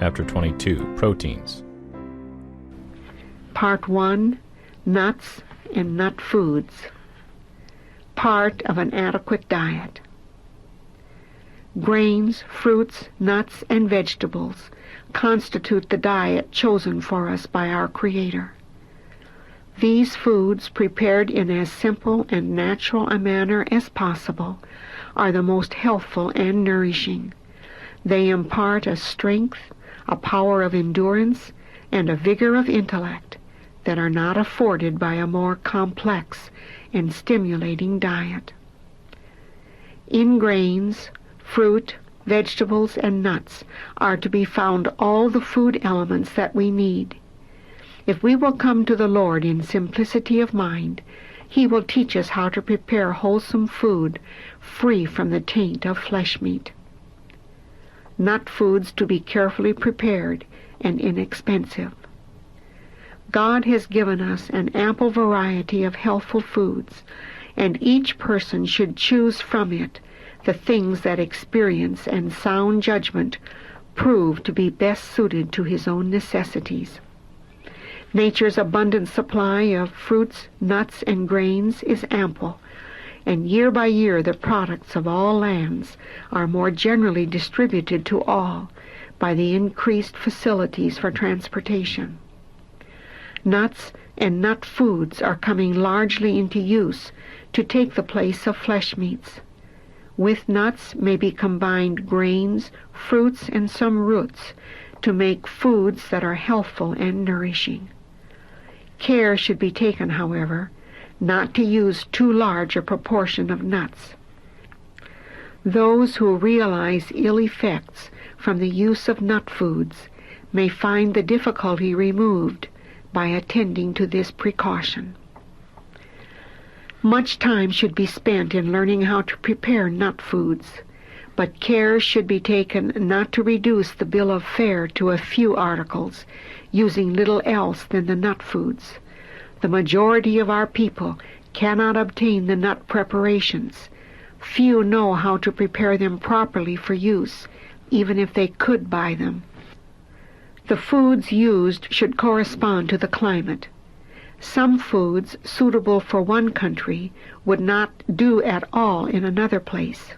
Chapter 22, Proteins. Part 1, Nuts and Nut Foods. Part of an adequate diet. Grains, fruits, nuts, and vegetables constitute the diet chosen for us by our Creator. These foods, prepared in as simple and natural a manner as possible, are the most healthful and nourishing. They impart a strength, a power of endurance, and a vigor of intellect that are not afforded by a more complex and stimulating diet. In grains, fruit, vegetables, and nuts are to be found all the food elements that we need. If we will come to the Lord in simplicity of mind, He will teach us how to prepare wholesome food free from the taint of flesh meat. Nut foods to be carefully prepared and inexpensive. God has given us an ample variety of healthful foods, and each person should choose from it the things that experience and sound judgment prove to be best suited to his own necessities. Nature's abundant supply of fruits, nuts, and grains is ample, and year by year the products of all lands are more generally distributed to all by the increased facilities for transportation. Nuts and nut foods are coming largely into use to take the place of flesh meats. With nuts may be combined grains, fruits, and some roots to make foods that are healthful and nourishing. Care should be taken, however, not to use too large a proportion of nuts. Those who realize ill effects from the use of nut foods may find the difficulty removed by attending to this precaution. Much time should be spent in learning how to prepare nut foods, but care should be taken not to reduce the bill of fare to a few articles, using little else than the nut foods. The majority of our people cannot obtain the nut preparations. Few know how to prepare them properly for use, even if they could buy them. The foods used should correspond to the climate. Some foods suitable for one country would not do at all in another place,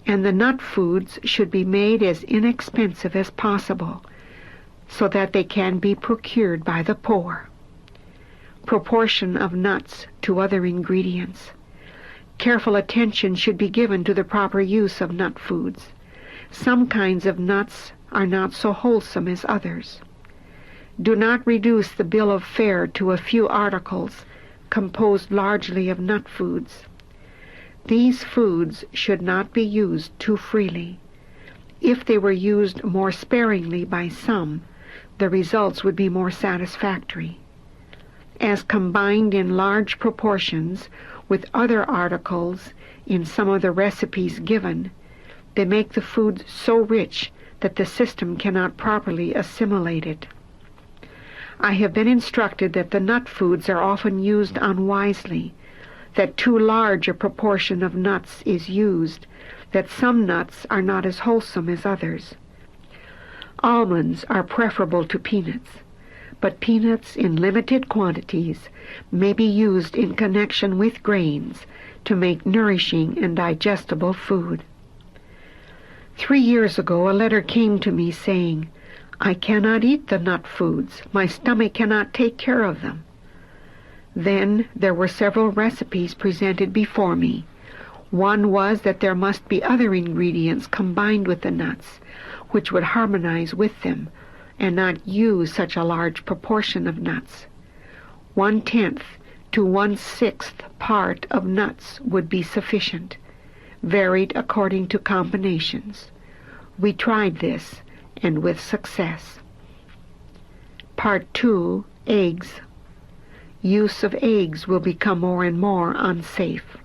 and the nut foods should be made as inexpensive as possible, so that they can be procured by the poor. Proportion of nuts to other ingredients. Careful attention should be given to the proper use of nut foods. Some kinds of nuts are not so wholesome as others. Do not reduce the bill of fare to a few articles composed largely of nut foods. These foods should not be used too freely. If they were used more sparingly by some, the results would be more satisfactory. As combined in large proportions with other articles in some of the recipes given, they make the food so rich that the system cannot properly assimilate it. I have been instructed that the nut foods are often used unwisely, that too large a proportion of nuts is used, that some nuts are not as wholesome as others. Almonds are preferable to peanuts, but peanuts in limited quantities may be used in connection with grains to make nourishing and digestible food. 3 years ago a letter came to me saying, "I cannot eat the nut foods. My stomach cannot take care of them." Then there were several recipes presented before me. One was that there must be other ingredients combined with the nuts, which would harmonize with them, and not use such a large proportion of nuts. 1/10 to 1/6 part of nuts would be sufficient, varied according to combinations. We tried this, and with success. Part 2, Eggs. Use of eggs will become more and more unsafe.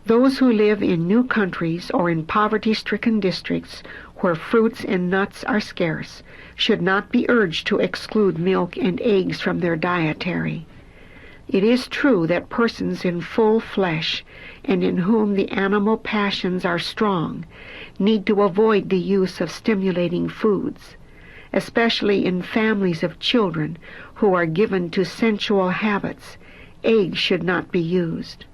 Those who live in new countries or in poverty-stricken districts where fruits and nuts are scarce should not be urged to exclude milk and eggs from their dietary. It is true that persons in full flesh and in whom the animal passions are strong need to avoid the use of stimulating foods, Especially in families of children who are given to sensual habits, eggs should not be used.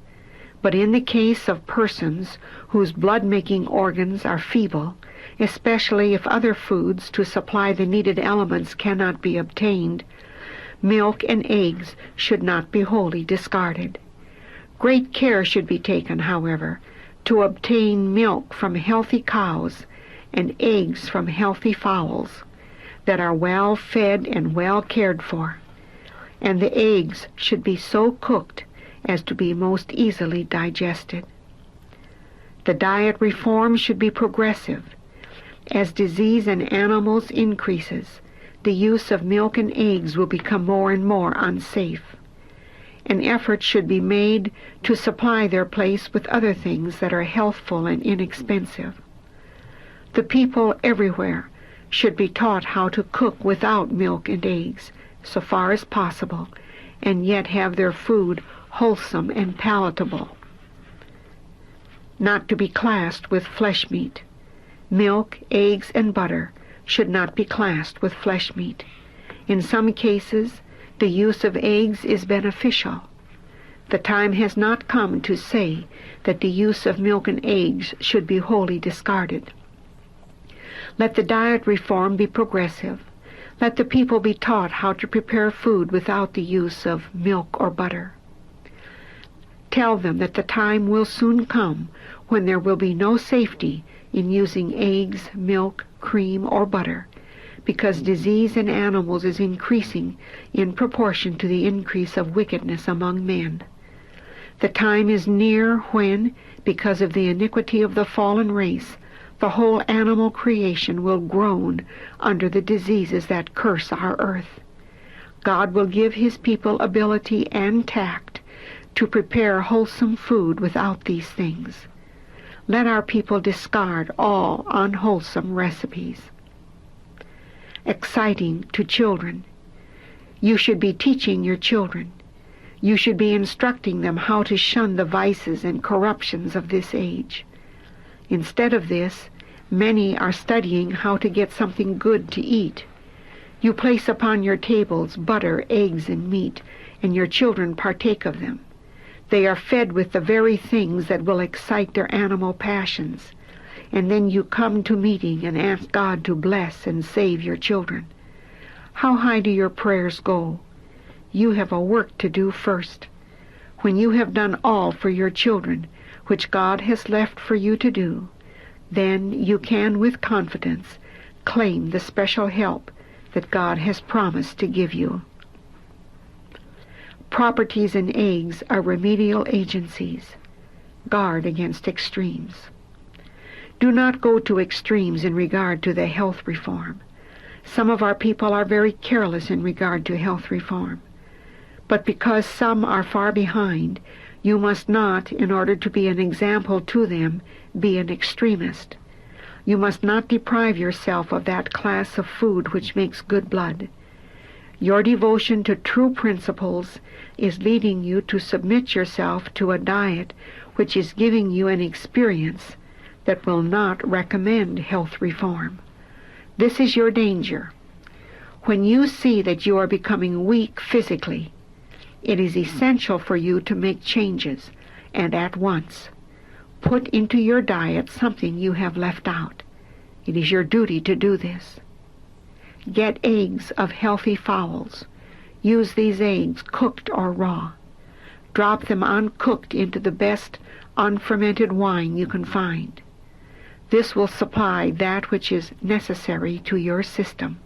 But in the case of persons whose blood-making organs are feeble, especially if other foods to supply the needed elements cannot be obtained, milk and eggs should not be wholly discarded. Great care should be taken, however, to obtain milk from healthy cows and eggs from healthy fowls that are well fed and well cared for, and the eggs should be so cooked as to be most easily digested. The diet reform should be progressive. As disease in animals increases, the use of milk and eggs will become more and more unsafe. An effort should be made to supply their place with other things that are healthful and inexpensive. The people everywhere should be taught how to cook without milk and eggs, so far as possible, and yet have their food wholesome and palatable. Not to be classed with flesh meat. Milk, eggs, and butter should not be classed with flesh meat. In some cases, the use of eggs is beneficial. The time has not come to say that the use of milk and eggs should be wholly discarded. Let the diet reform be progressive. Let the people be taught how to prepare food without the use of milk or butter. Tell them that the time will soon come when there will be no safety in using eggs, milk, cream, or butter, because disease in animals is increasing in proportion to the increase of wickedness among men. The time is near when, because of the iniquity of the fallen race, the whole animal creation will groan under the diseases that curse our earth. God will give his people ability and tact to prepare wholesome food without these things. Let our people discard all unwholesome recipes. Exciting to children. You should be teaching your children. You should be instructing them how to shun the vices and corruptions of this age. Instead of this, many are studying how to get something good to eat. You place upon your tables butter, eggs, and meat, and your children partake of them. They are fed with the very things that will excite their animal passions, and then you come to meeting and ask God to bless and save your children. How high do your prayers go? You have a work to do first. When you have done all for your children, which God has left for you to do, then you can with confidence claim the special help that God has promised to give you. Properties in eggs are remedial agencies. Guard against extremes. Do not go to extremes in regard to the health reform. Some of our people are very careless in regard to health reform. But because some are far behind, you must not, in order to be an example to them, be an extremist. You must not deprive yourself of that class of food which makes good blood. Your devotion to true principles is leading you to submit yourself to a diet which is giving you an experience that will not recommend health reform. This is your danger. When you see that you are becoming weak physically, it is essential for you to make changes, and at once. Put into your diet something you have left out. It is your duty to do this. Get eggs of healthy fowls. Use these eggs cooked or raw. Drop them uncooked into the best unfermented wine you can find. This will supply that which is necessary to your system.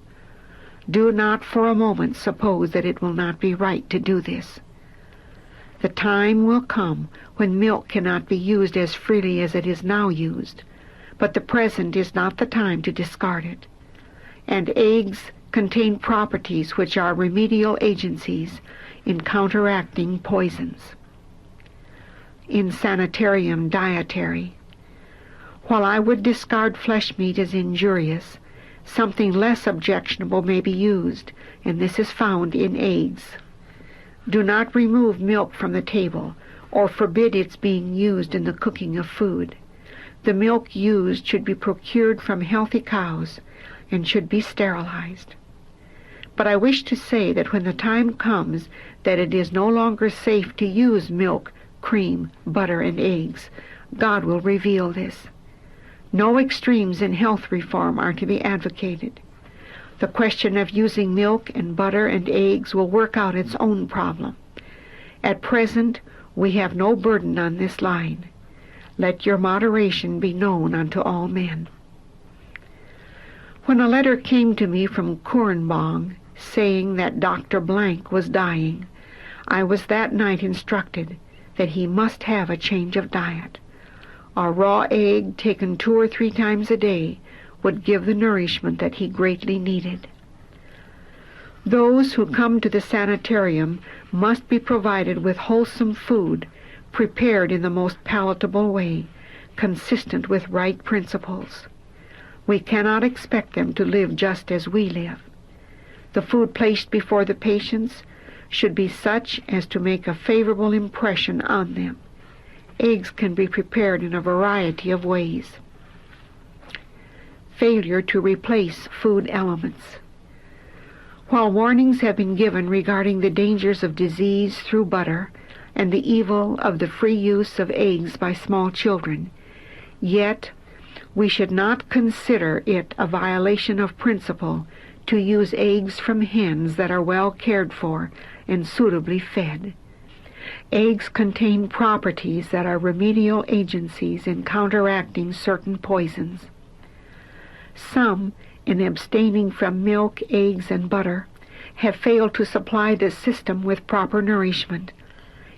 Do not for a moment suppose that it will not be right to do this. The time will come when milk cannot be used as freely as it is now used, but the present is not the time to discard it. And eggs contain properties which are remedial agencies in counteracting poisons. In sanitarium dietary. While I would discard flesh meat as injurious, something less objectionable may be used, and this is found in eggs. Do not remove milk from the table, or forbid its being used in the cooking of food. The milk used should be procured from healthy cows, and should be sterilized. But I wish to say that when the time comes that it is no longer safe to use milk, cream, butter, and eggs, God will reveal this. No extremes in health reform are to be advocated. The question of using milk and butter and eggs will work out its own problem. At present, we have no burden on this line. Let your moderation be known unto all men. When a letter came to me from Kurenbong saying that Dr. Blank was dying, I was that night instructed that he must have a change of diet. A raw egg taken 2 or 3 times a day would give the nourishment that he greatly needed. Those who come to the sanitarium must be provided with wholesome food, prepared in the most palatable way, consistent with right principles. We cannot expect them to live just as we live. The food placed before the patients should be such as to make a favorable impression on them. Eggs can be prepared in a variety of ways. Failure to replace food elements. While warnings have been given regarding the dangers of disease through butter and the evil of the free use of eggs by small children, yet we should not consider it a violation of principle to use eggs from hens that are well cared for and suitably fed. Eggs contain properties that are remedial agencies in counteracting certain poisons. Some, in abstaining from milk, eggs, and butter, have failed to supply the system with proper nourishment,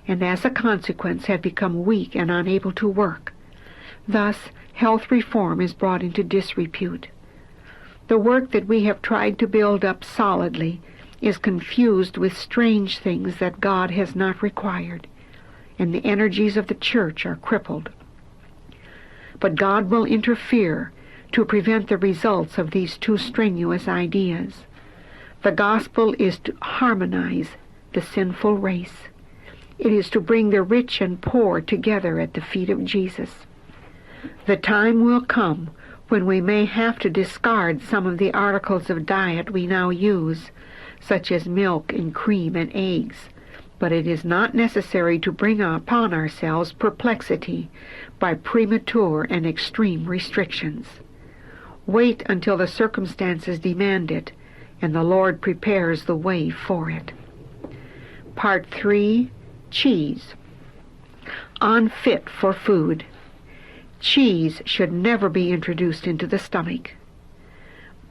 and as a consequence have become weak and unable to work. Thus, health reform is brought into disrepute. The work that we have tried to build up solidly is confused with strange things that God has not required, and the energies of the church are crippled. But God will interfere to prevent the results of these two strenuous ideas. The gospel is to harmonize the sinful race. It is to bring the rich and poor together at the feet of Jesus. The time will come when we may have to discard some of the articles of diet we now use, such as milk and cream and eggs, but it is not necessary to bring upon ourselves perplexity by premature and extreme restrictions. Wait until the circumstances demand it, and the Lord prepares the way for it. Part 3, Cheese. Unfit for food. Cheese should never be introduced into the stomach.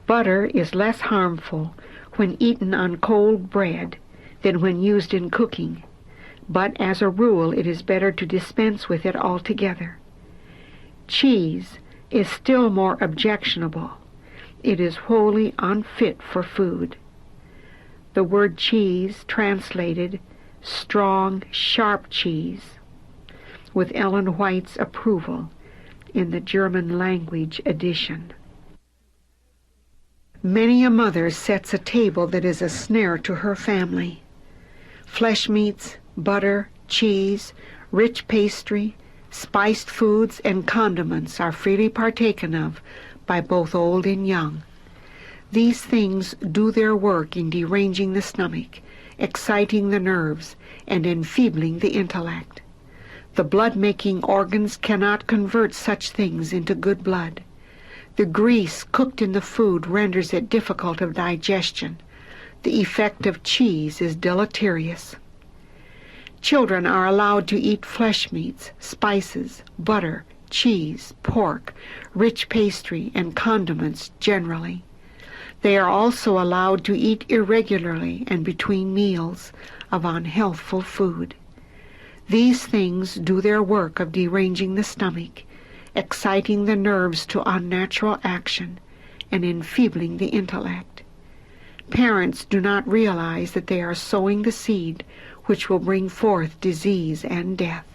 Butter is less harmful when eaten on cold bread than when used in cooking, but as a rule it is better to dispense with it altogether. Cheese is still more objectionable. It is wholly unfit for food. The word cheese translated strong, sharp cheese, with Ellen White's approval in the German language edition. Many a mother sets a table that is a snare to her family. Flesh meats, butter, cheese, rich pastry, spiced foods, and condiments are freely partaken of by both old and young. These things do their work in deranging the stomach, exciting the nerves, and enfeebling the intellect. The blood-making organs cannot convert such things into good blood. The grease cooked in the food renders it difficult of digestion. The effect of cheese is deleterious. Children are allowed to eat flesh meats, spices, butter, cheese, pork, rich pastry, and condiments generally. They are also allowed to eat irregularly and between meals of unhealthful food. These things do their work of deranging the stomach, exciting the nerves to unnatural action, and enfeebling the intellect. Parents do not realize that they are sowing the seed which will bring forth disease and death.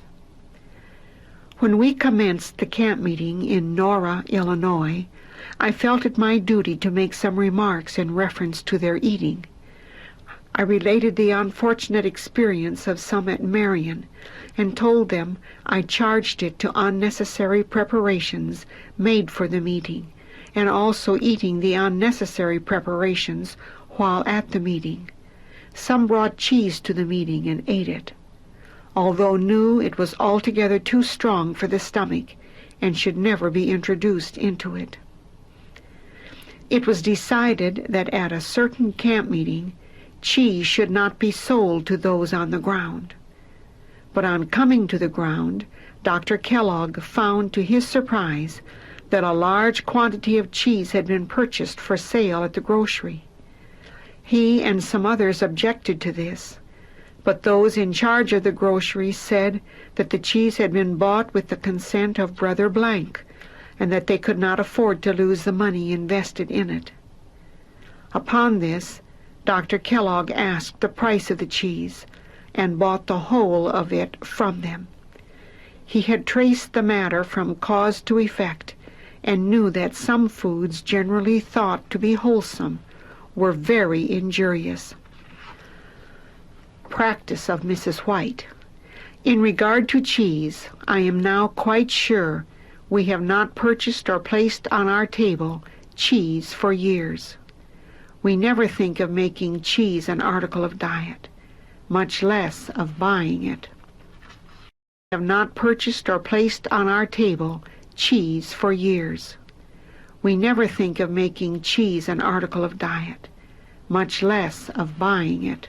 When we commenced the camp meeting in Nora, Illinois, I felt it my duty to make some remarks in reference to their eating. I related the unfortunate experience of some at Marion, and told them I charged it to unnecessary preparations made for the meeting, and also eating the unnecessary preparations while at the meeting. Some brought cheese to the meeting and ate it, although knew it was altogether too strong for the stomach and should never be introduced into it. It was decided that at a certain camp meeting, cheese should not be sold to those on the ground. But on coming to the ground, Dr. Kellogg found to his surprise that a large quantity of cheese had been purchased for sale at the grocery. He and some others objected to this, but those in charge of the grocery said that the cheese had been bought with the consent of Brother Blank, and that they could not afford to lose the money invested in it. Upon this, Dr. Kellogg asked the price of the cheese, and bought the whole of it from them. He had traced the matter from cause to effect, and knew that some foods generally thought to be wholesome were very injurious. Practice of Mrs. White. In regard to cheese, I am now quite sure we have not purchased or placed on our table cheese for years. We never think of making cheese an article of diet, much less of buying it. We have not purchased or placed on our table cheese for years. We never think of making cheese an article of diet, much less of buying it.